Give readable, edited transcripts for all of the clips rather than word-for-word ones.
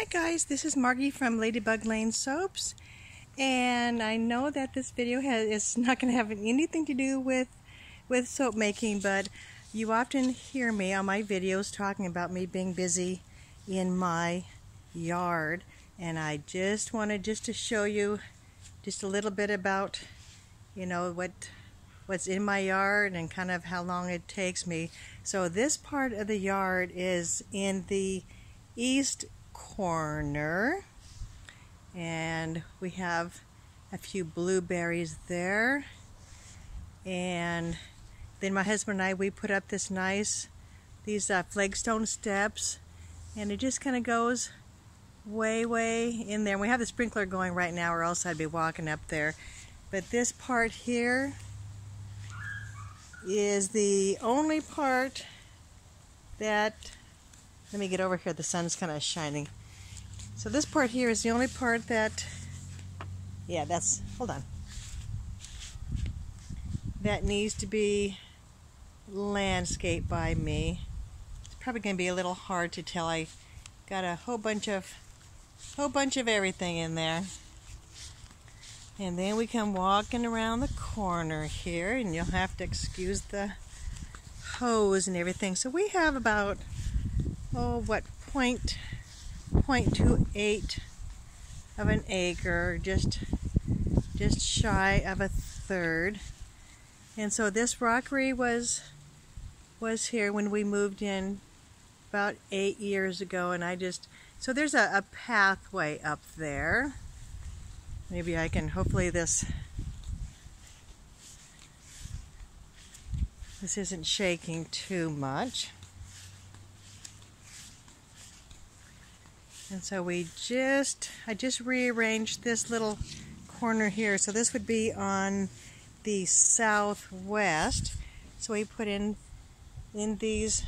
Hi guys, this is Margie from Ladybug Lane Soaps, and I know that this video is not going to have anything to do with soap making, but you often hear me on my videos talking about me being busy in my yard, and I just wanted to show you just a little bit about, you know, what's in my yard and kind of how long it takes me. So this part of the yard is in the east corner, and we have a few blueberries there, and then my husband and I, we put up these flagstone steps, and it just kind of goes way in there. And we have the sprinkler going right now, or else I'd be walking up there. But this part here is the only part that, let me get over here, the sun's kind of shining. So this part here is the only part that, hold on, that needs to be landscaped by me. It's probably going to be a little hard to tell. I got a whole bunch of everything in there. And then we come walking around the corner here, and you'll have to excuse the hose and everything. So we have about, 0.28 of an acre, just shy of a third. And so this rockery was here when we moved in about 8 years ago, and so there's a pathway up there. Maybe I can, hopefully this isn't shaking too much. And so I just rearranged this little corner here. So this would be on the southwest. So we put in these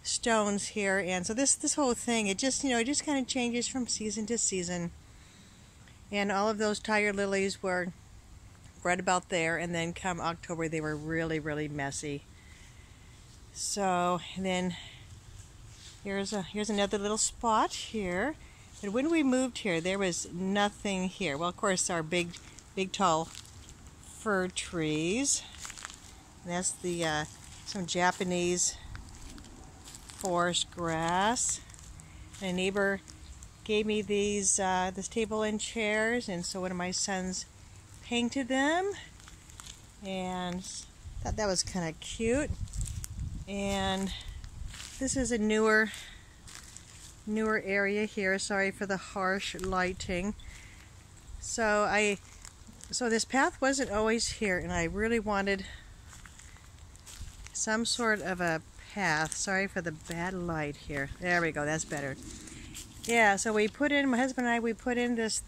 stones here, and so this whole thing, it just kind of changes from season to season. And all of those tiger lilies were right about there, and then come October they were really messy. So, and then here's another little spot here. And when we moved here, there was nothing here. Well, of course, our big tall fir trees. And that's some Japanese forest grass. And a neighbor gave me this table and chairs, and so one of my sons painted them, and thought that was kind of cute. And this is a newer area here. Sorry for the harsh lighting. So this path wasn't always here, and I really wanted some sort of a path. Sorry for the bad light here. There we go, that's better. Yeah, so my husband and I, we put in this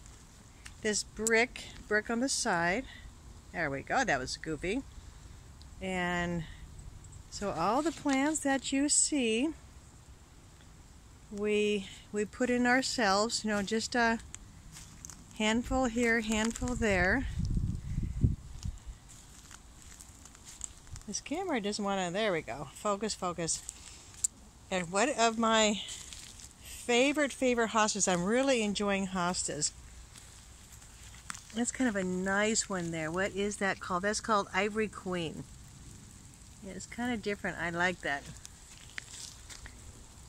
brick on the side. There we go, that was goofy. And so all the plants that you see, we put in ourselves, just a handful here, handful there. This camera doesn't want to, there we go, focus. And one of my favorite hostas, I'm really enjoying hostas. That's kind of a nice one there. What is that called? That's called Ivory Queen. Yeah, it's kind of different. I like that.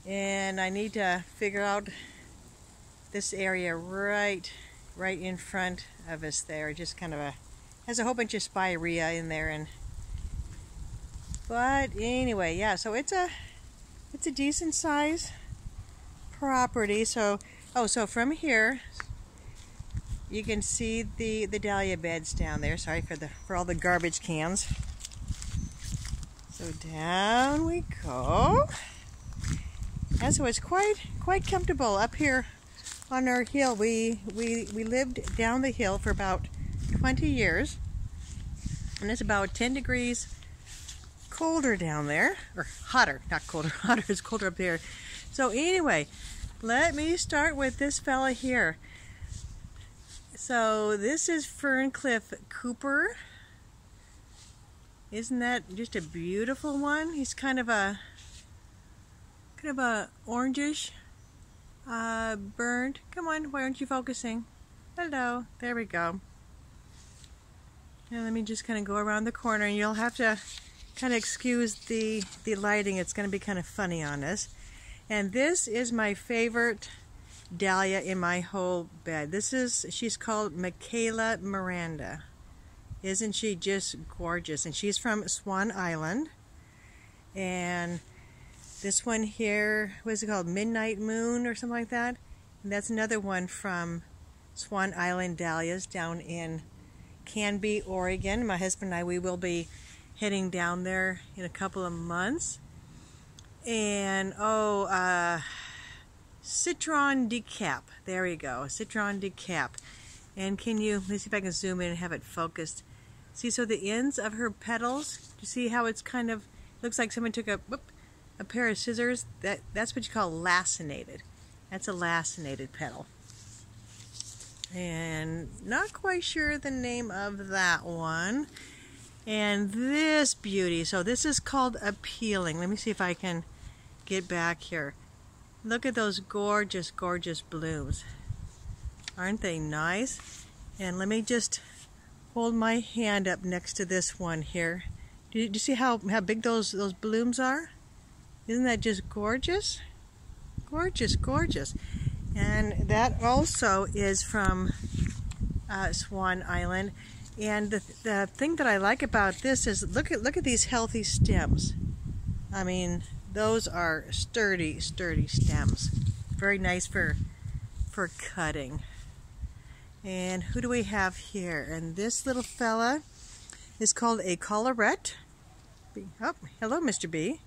And I need to figure out this area right in front of us there. Just kind of has a whole bunch of spirea in there, but anyway, yeah. So it's a decent size property. So from here you can see the dahlia beds down there. Sorry for all the garbage cans. So down we go. And so it's quite comfortable up here on our hill. We lived down the hill for about 20 years, and it's about 10 degrees colder down there, or hotter, not colder. Hotter, it's colder up here. So anyway, let me start with this fella here. So this is Ferncliff Cooper. Isn't that just a beautiful one? He's kind of a orangish Burned. Come on, why aren't you focusing? Hello. There we go. And let me just kind of go around the corner, and you'll have to kind of excuse the lighting. It's going to be kind of funny on us. And this is my favorite dahlia in my whole bed. She's called Michaela Miranda. Isn't she just gorgeous? And she's from Swan Island. And this one here, what is it called? Midnight Moon or something like that? And that's another one from Swan Island Dahlias down in Canby, Oregon. My husband and I, we will be heading down there in a couple of months. And Citron decap. There we go. Citron decap. And can you, let me see if I can zoom in and have it focused. See, so the ends of her petals, do you see how it's kind of, looks like someone took a pair of scissors? That's what you call lacinated. That's a lacinated petal. And not quite sure the name of that one. And this beauty, so this is called appealing. Let me see if I can get back here. Look at those gorgeous, gorgeous blooms. Aren't they nice? And let me just hold my hand up next to this one here. Do you see how big those blooms are? Isn't that just gorgeous? Gorgeous, gorgeous. And that also is from Swan Island. And the thing that I like about this is look at these healthy stems. I mean, those are sturdy, sturdy stems. Very nice for cutting. And who do we have here? And this little fella is called a collarette. Oh, hello, Mr. B.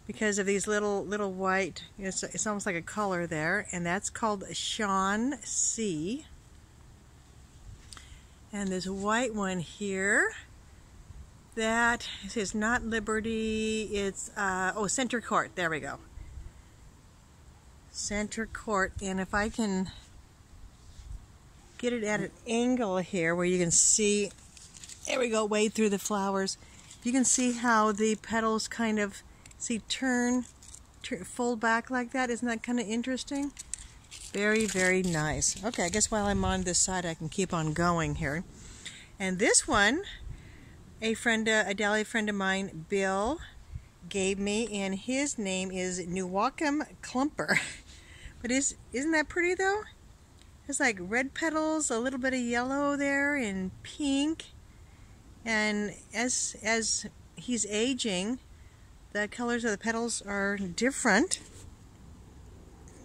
Because of these little white, it's almost like a collar there. And that's called Sean C. And this white one here, that is not Liberty, it's, Center Court, there we go. Center Court, and if I can get it at an angle here where you can see, there we go, wade through the flowers. You can see how the petals kind of, turn, fold back like that. Isn't that kind of interesting? Very, very nice. Okay, I guess while I'm on this side, I can keep on going here. And this one, a dahlia friend of mine, Bill, gave me, and his name is Newacum Clumper. But isn't that pretty though? It's like red petals, a little bit of yellow there, and pink. And as he's aging, the colors of the petals are different.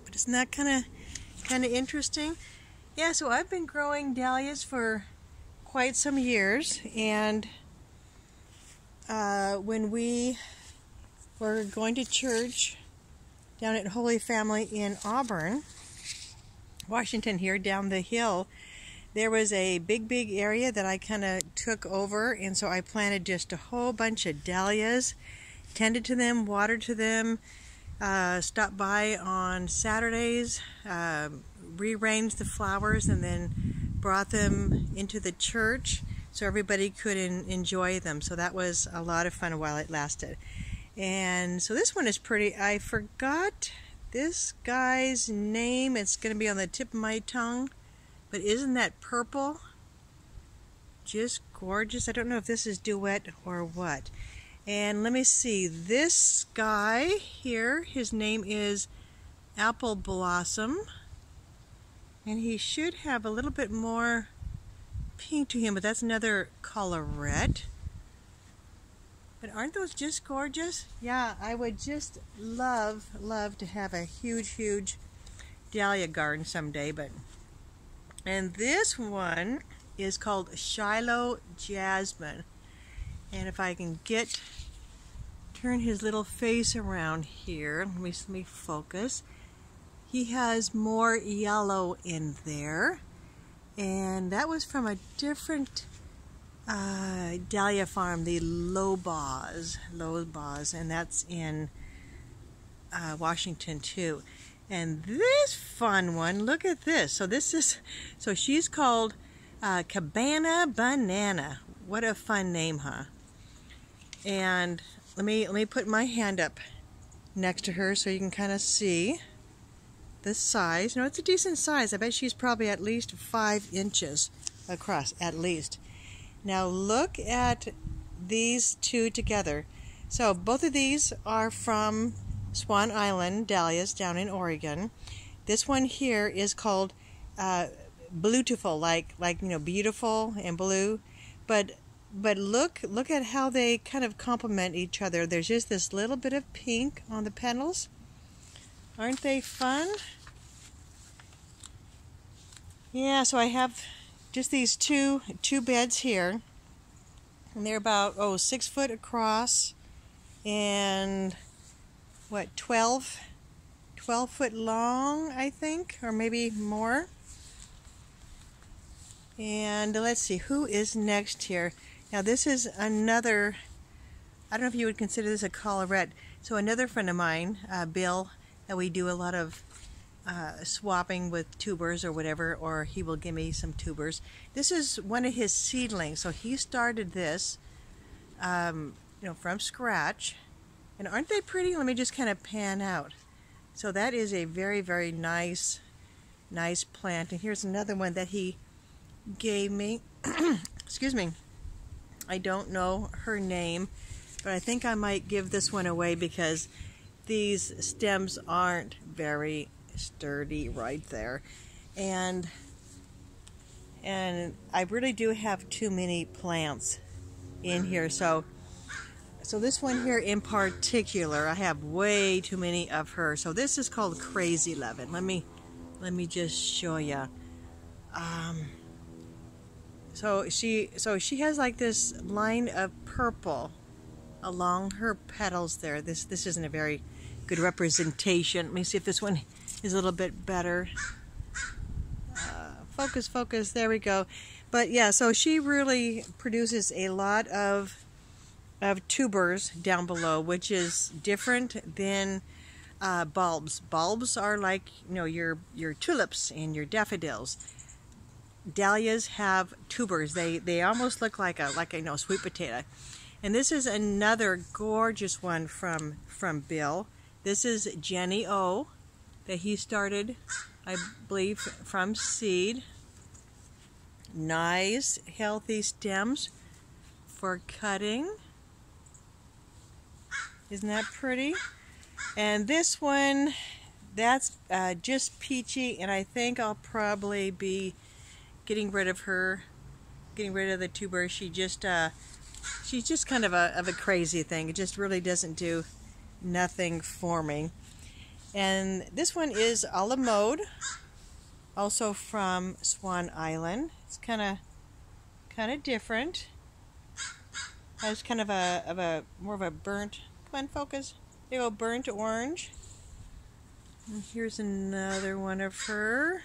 But isn't that kind of interesting? Yeah, so I've been growing dahlias for quite some years, and when we were going to church down at Holy Family in Auburn, Washington here, down the hill, there was a big area that I kind of took over, and so I planted just a whole bunch of dahlias, tended to them, watered to them, stopped by on Saturdays, rearranged the flowers, and then brought them into the church so everybody could enjoy them. So that was a lot of fun while it lasted. And so this one is pretty. I forgot this guy's name. It's going to be on the tip of my tongue. But isn't that purple? Just gorgeous. I don't know if this is duet or what. And let me see. This guy here, his name is Apple Blossom. And he should have a little bit more pink to him, but that's another collarette. But aren't those just gorgeous? Yeah, I would just love to have a huge dahlia garden someday. And this one is called Shiloh Jasmine. And if I can turn his little face around here, let me focus. He has more yellow in there, and that was from a different dahlia farm, the Lobos, and that's in Washington too. And this fun one, look at this. So she's called Cabana Banana. What a fun name, huh? And let me put my hand up next to her so you can kind of see this size. No, it's a decent size. I bet she's probably at least 5 inches across, at least. Now look at these two together. So both of these are from Swan Island Dahlias down in Oregon. This one here is called Bluetiful, like you know, beautiful and blue. But look at how they kind of complement each other. There's just this little bit of pink on the petals. Aren't they fun? Yeah, so I have just these two beds here, and they're about 6 foot across and what, 12 foot long, I think, or maybe more. And let's see, who is next here? Now this is another, I don't know if you would consider this a collarette. So another friend of mine, Bill, that we do a lot of swapping with tubers or whatever, or he will give me some tubers. This is one of his seedlings. So he started this, you know, from scratch. And aren't they pretty? Let me just kind of pan out. So that is a very, very nice plant. And here's another one that he gave me. Excuse me. I don't know her name, but I think I might give this one away because these stems aren't very sturdy right there, and I really do have too many plants in here. So this one here in particular, I have way too many of her. So this is called Crazy Lovin'. Let me just show you. So she has like this line of purple along her petals there. This isn't a very good representation. Let me see if this one is a little bit better. Focus, there we go. But yeah, so she really produces a lot of tubers down below, which is different than bulbs. Bulbs are like, you know, your tulips and your daffodils. Dahlias have tubers. They almost look like a you know, sweet potato. And this is another gorgeous one from Bill. This is Jenny O that he started, I believe, from seed. Nice, healthy stems for cutting. Isn't that pretty? And this one, that's just peachy, and I think I'll probably be getting rid of her, getting rid of the tuber. She's just kind of a crazy thing. It just really doesn't do nothing for me. And this one is a la mode, also from Swan Island. It's kind of different. Has kind of more of a burnt. Come on, focus. There you go, burnt orange. And here's another one of her.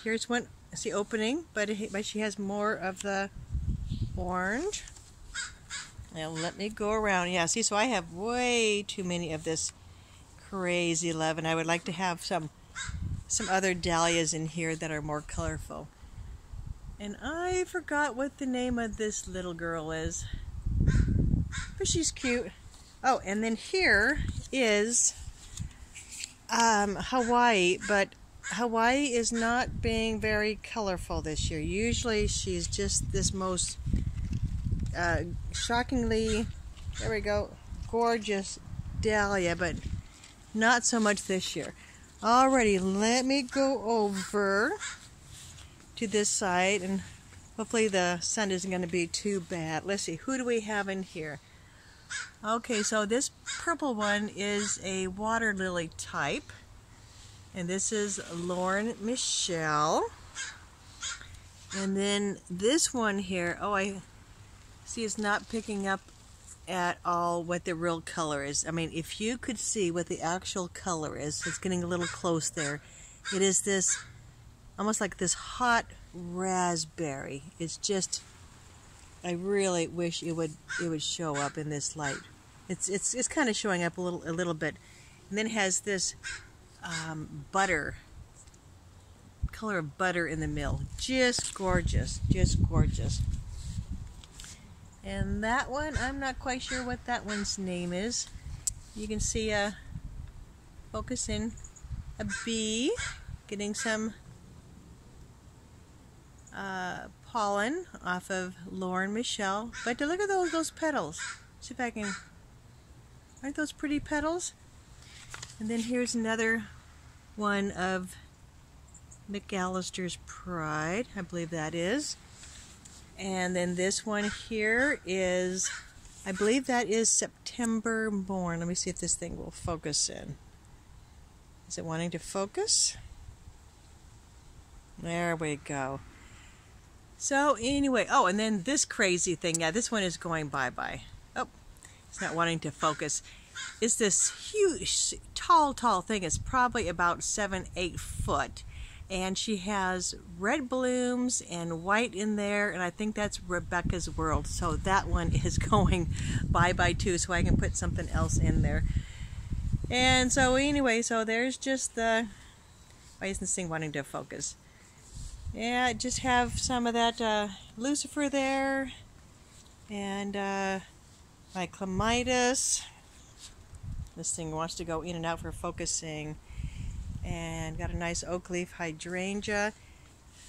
Here's one. See, opening, but she has more of the orange. Now let me go around. Yeah, see, so I have way too many of this Crazy Love, and I would like to have some other dahlias in here that are more colorful. And I forgot what the name of this little girl is, but she's cute. Oh, and then here is Hawaii, but Hawaii is not being very colorful this year. Usually she's just this most shockingly, there we go, gorgeous dahlia, but not so much this year. Alrighty, let me go over to this side, and hopefully the sun isn't going to be too bad. Let's see, who do we have in here? Okay, so this purple one is a water lily type. And this is Lauren Michelle. And then this one here, oh, I see it's not picking up at all what the real color is. I mean, if you could see what the actual color is, it's getting a little close there. It is this, almost like this hot raspberry. It's just, I really wish it would show up in this light. It's kind of showing up a little bit. And then it has this butter, color of butter in the middle. Just gorgeous, just gorgeous. And that one, I'm not quite sure what that one's name is. You can see, focus in. a bee getting some pollen off of Lauren Michelle. But look at those petals. See if I can. Aren't those pretty petals? And then here's another one of McAllister's Pride. I believe that is. And then this one here is, I believe that is September Morn. Let me see if this thing will focus in. Is it wanting to focus? There we go. So anyway, oh, and then this crazy thing. Yeah, this one is going bye-bye. Oh, it's not wanting to focus. It's this huge, tall thing. It's probably about 7-8 foot. And she has red blooms and white in there, and I think that's Rebecca's World. So that one is going bye-bye too, so I can put something else in there. And so anyway, so there's just the, why isn't this thing wanting to focus? Yeah, I just have some of that Lucifer there, and my clematis. This thing wants to go in and out for focusing. And got a nice oak leaf hydrangea,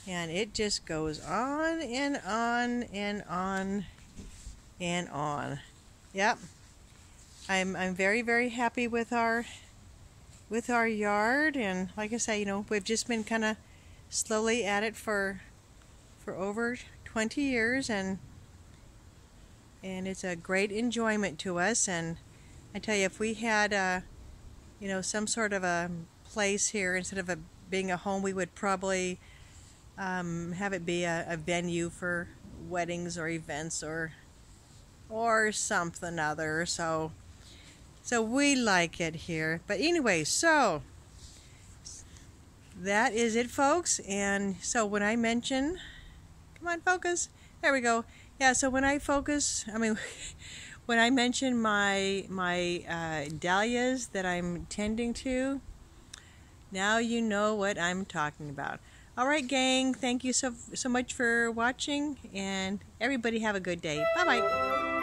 and it just goes on and on and on and on. Yep, I'm very happy with our yard, and like I say, you know, we've just been kind of slowly at it for over 20 years, and it's a great enjoyment to us. And I tell you, if we had you know, some sort of a place here instead of being a home, we would probably have it be a venue for weddings or events or something other. So we like it here. But anyway, so that is it, folks. And so when I mention, come on, focus. There we go. Yeah. So when I focus, I mean, when I mention my dahlias that I'm tending to, now you know what I'm talking about. All right, gang. Thank you so much for watching, and everybody have a good day. Bye-bye.